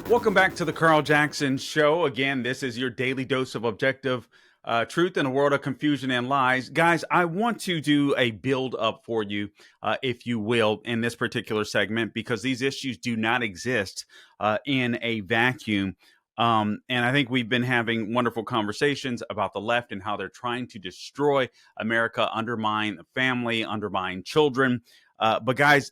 Welcome back to the Carl Jackson Show. Again, this is your daily dose of objective truth in a world of confusion and lies. Guys, I want to do a build up for you, if you will, in this particular segment, because these issues do not exist in a vacuum. And I think we've been having wonderful conversations about the left and how they're trying to destroy America, undermine the family, undermine children. But guys,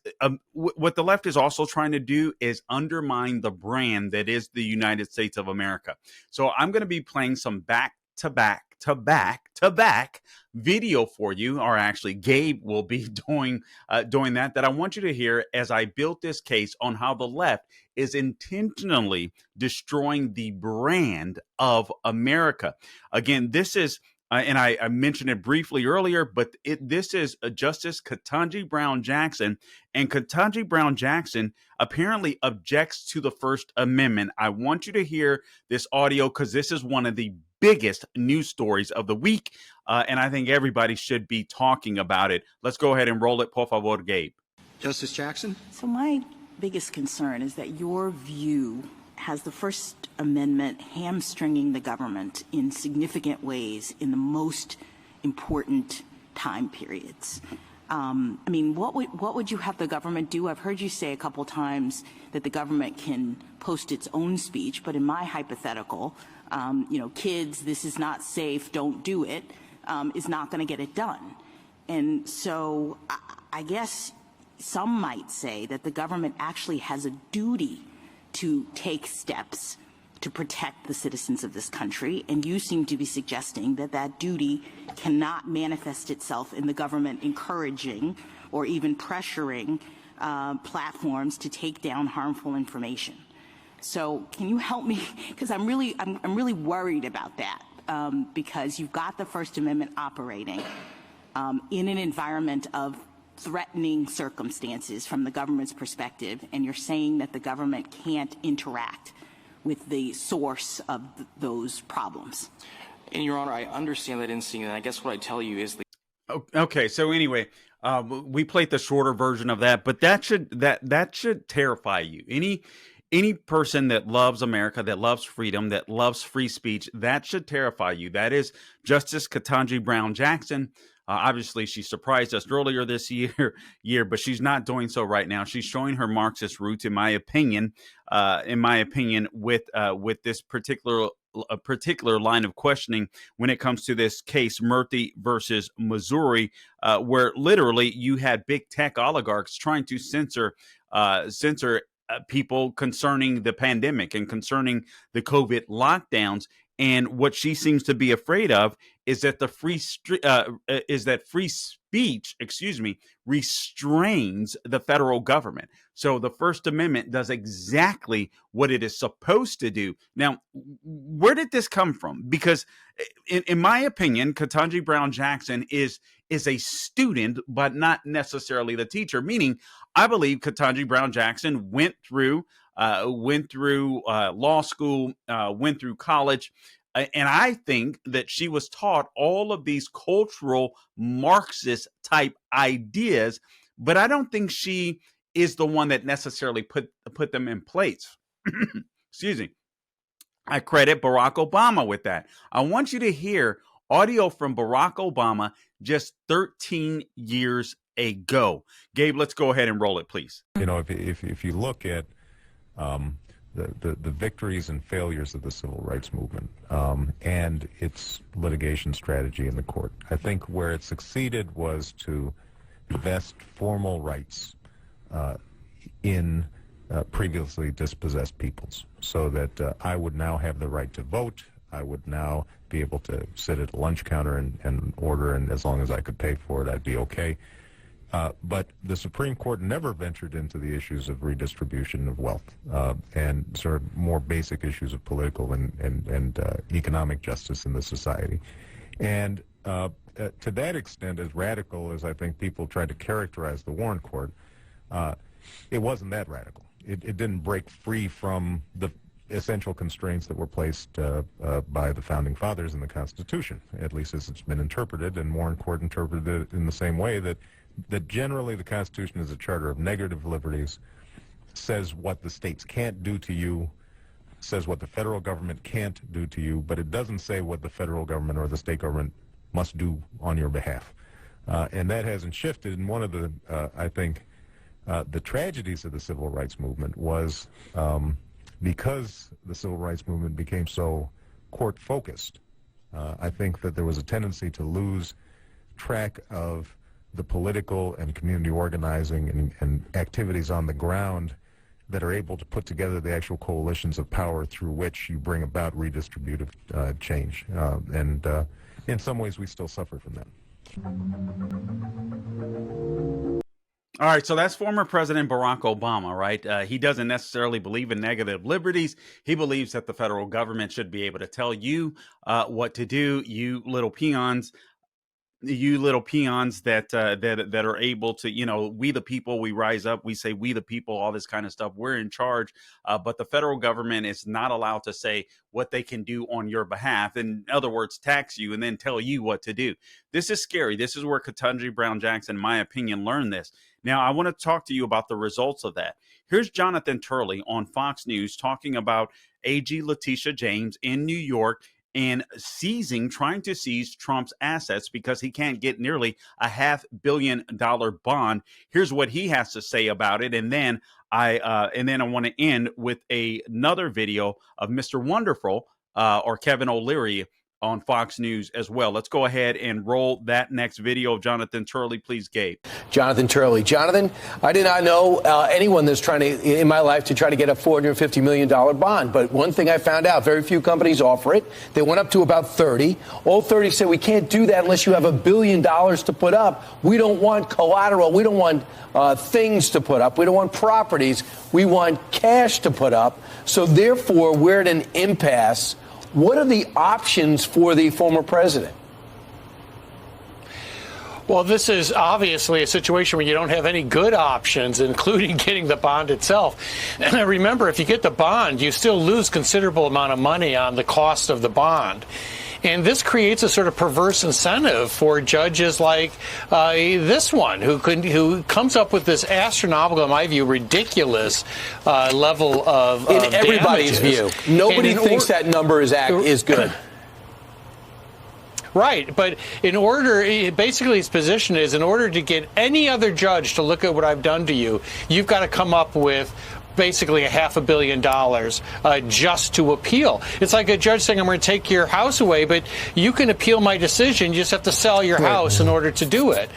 what the left is also trying to do is undermine the brand that is the United States of America. So I'm going to be playing some back to back video for you, or actually Gabe will be doing that I want you to hear as I built this case on how the left is intentionally destroying the brand of America. Again, this is and I mentioned it briefly earlier, but this is Justice Ketanji Brown Jackson, and Ketanji Brown Jackson apparently objects to the First Amendment. I want you to hear this audio because this is one of the biggest news stories of the week, and I think everybody should be talking about it. Let's go ahead and roll it, por favor, Gabe. Justice Jackson? So my biggest concern is that your view has the First Amendment hamstringing the government in significant ways in the most important time periods. I mean, what would you have the government do? I've heard you say a couple times that the government can post its own speech, but in my hypothetical, kids, this is not safe, don't do it, is not going to get it done. And so I guess some might say that the government actually has a duty to take steps to protect the citizens of this country, and you seem to be suggesting that that duty cannot manifest itself in the government encouraging or even pressuring platforms to take down harmful information. So can you help me? Because I'm really worried about that, because you've got the First Amendment operating in an environment of threatening circumstances from the government's perspective, and you're saying that the government can't interact with the source of those problems. And Your Honor, I understand that instinct, and I guess what I tell you is Okay, so anyway, we played the shorter version of that, but that should terrify you. Any person that loves America, that loves freedom, that loves free speech, that should terrify you. That is Justice Ketanji Brown Jackson. Obviously, she surprised us earlier this year, but she's not doing so right now. She's showing her Marxist roots, in my opinion, with this particular line of questioning when it comes to this case, Murthy versus Missouri, where literally you had big tech oligarchs trying to censor people concerning the pandemic and concerning the COVID lockdowns. And what she seems to be afraid of is that free speech, restrains the federal government. So the First Amendment does exactly what it is supposed to do. Now, where did this come from? Because in my opinion, Ketanji Brown Jackson is a student, but not necessarily the teacher, meaning I believe Ketanji Brown Jackson went through law school, went through college, and I think that she was taught all of these cultural Marxist type ideas, but I don't think she is the one that necessarily put them in place. Excuse me. I credit Barack Obama with that. I want you to hear audio from Barack Obama just 13 years ago. Gabe, let's go ahead and roll it, please. You know, if you look at the victories and failures of the civil rights movement and its litigation strategy in the court, I think where it succeeded was to vest formal rights in previously dispossessed peoples, so that I would now have the right to vote. I would now be able to sit at a lunch counter and order, and as long as I could pay for it, I'd be okay. But the Supreme Court never ventured into the issues of redistribution of wealth and sort of more basic issues of political and economic justice in the society. And to that extent, as radical as I think people tried to characterize the Warren Court, it wasn't that radical. It didn't break free from the essential constraints that were placed by the Founding Fathers in the Constitution, at least as it's been interpreted, and Warren Court interpreted it in the same way, that generally the Constitution is a charter of negative liberties, says what the states can't do to you says what the federal government can't do to you, but it doesn't say what the federal government or the state government must do on your behalf. And that hasn't shifted. And one of the, I think, the tragedies of the civil rights movement was because the civil rights movement became so court-focused, I think that there was a tendency to lose track of the political and community organizing and activities on the ground that are able to put together the actual coalitions of power through which you bring about redistributive change. And in some ways, we still suffer from that. All right, so that's former President Barack Obama, right? He doesn't necessarily believe in negative liberties. He believes that the federal government should be able to tell you what to do, you little peons that that are able to, you know, we the people, we rise up, we say we the people, all this kind of stuff. We're in charge, but the federal government is not allowed to say what they can do on your behalf. In other words, tax you and then tell you what to do. This is scary. This is where Ketanji Brown Jackson, in my opinion, learned this. Now, I want to talk to you about the results of that. Here's Jonathan Turley on Fox News talking about AG Letitia James in New York and trying to seize Trump's assets because he can't get nearly a $500 million bond. Here's what he has to say about it, and then I want to end with another video of Mr. Wonderful or Kevin O Leary on Fox News as well. Let's go ahead and roll that next video of Jonathan Turley, please, Gabe. Jonathan Turley. Jonathan, I did not know anyone that's trying to, in my life, to try to get a $450 million bond. But one thing I found out, very few companies offer it. They went up to about 30. All 30 said, we can't do that unless you have $1 billion to put up. We don't want collateral. We don't want things to put up. We don't want properties. We want cash to put up. So therefore, we're at an impasse. What are the options for the former president? Well, this is obviously a situation where you don't have any good options, including getting the bond itself. And remember, if you get the bond, you still lose considerable amount of money on the cost of the bond. And this creates a sort of perverse incentive for judges like this one, who comes up with this astronomical, in my view, ridiculous level of in everybody's damages. view. Nobody thinks that number is good. Right, but basically his position is, in order to get any other judge to look at what I've done to you, you've got to come up with basically $500 million just to appeal. It's like a judge saying, I'm going to take your house away, but you can appeal my decision. You just have to sell your house in order to do it.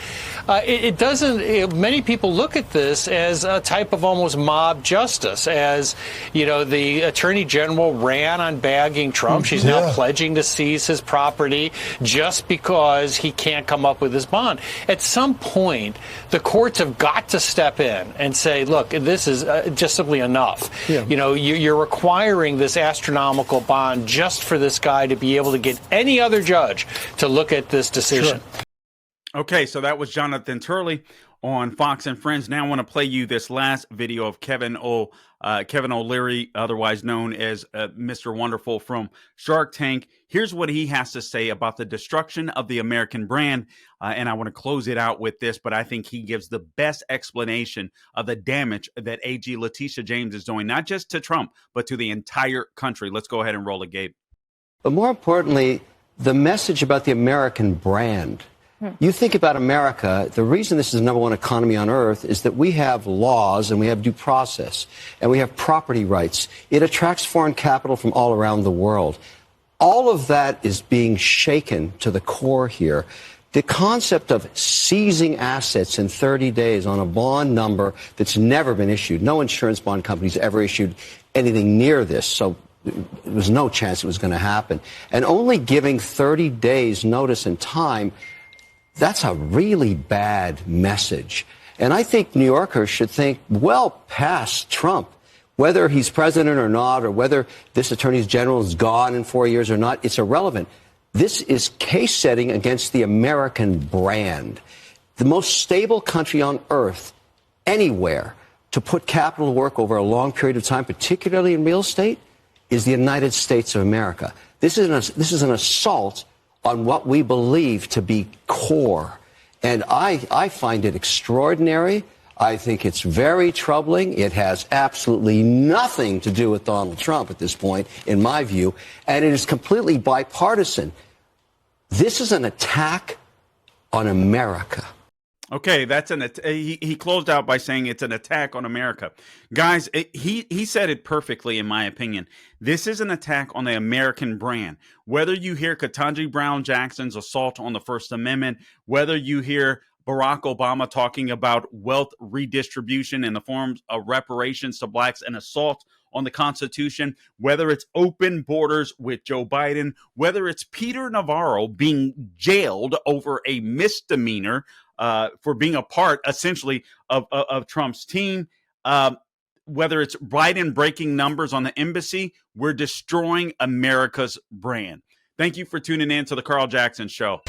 Many people look at this as a type of almost mob justice, as, you know, the attorney general ran on bagging Trump. She's now pledging to seize his property just because he can't come up with his bond. At some point, the courts have got to step in and say, look, this is just simply enough. Yeah. You know, you're requiring this astronomical bond just for this guy to be able to get any other judge to look at this decision. Sure. Okay, so that was Jonathan Turley on Fox and Friends. Now I want to play you this last video of Kevin O Leary, otherwise known as Mr. Wonderful from Shark Tank. Here's what he has to say about the destruction of the American brand. And I want to close it out with this, but I think he gives the best explanation of the damage that AG Letitia James is doing, not just to Trump, but to the entire country. Let's go ahead and roll it, Gabe. But more importantly, the message about the American brand. You think about America, the reason this is the #1 economy on earth is that we have laws and we have due process and we have property rights. It attracts foreign capital from all around the world. All of that is being shaken to the core here. The concept of seizing assets in 30 days on a bond number that's never been issued. No insurance bond company's ever issued anything near this, so there was no chance it was going to happen. And only giving 30 days notice and time, that's a really bad message. And I think New Yorkers should think well past Trump. Whether he's president or not, or whether this attorney general is gone in 4 years or not, it's irrelevant. This is case setting against the American brand. The most stable country on earth, anywhere, to put capital to work over a long period of time, particularly in real estate, is the United States of America. This is an assault on what we believe to be core. And I find it extraordinary. I think it's very troubling. It has absolutely nothing to do with Donald Trump at this point, in my view, and it is completely bipartisan. This is an attack on America. Okay, that's he closed out by saying it's an attack on America. Guys, he said it perfectly, in my opinion. This is an attack on the American brand. Whether you hear Ketanji Brown Jackson's assault on the First Amendment, whether you hear Barack Obama talking about wealth redistribution in the forms of reparations to blacks and assault on the Constitution, whether it's open borders with Joe Biden, whether it's Peter Navarro being jailed over a misdemeanor for being a part, essentially, of Trump's team, whether it's Biden breaking numbers on the embassy, we're destroying America's brand. Thank you for tuning in to the Carl Jackson Show.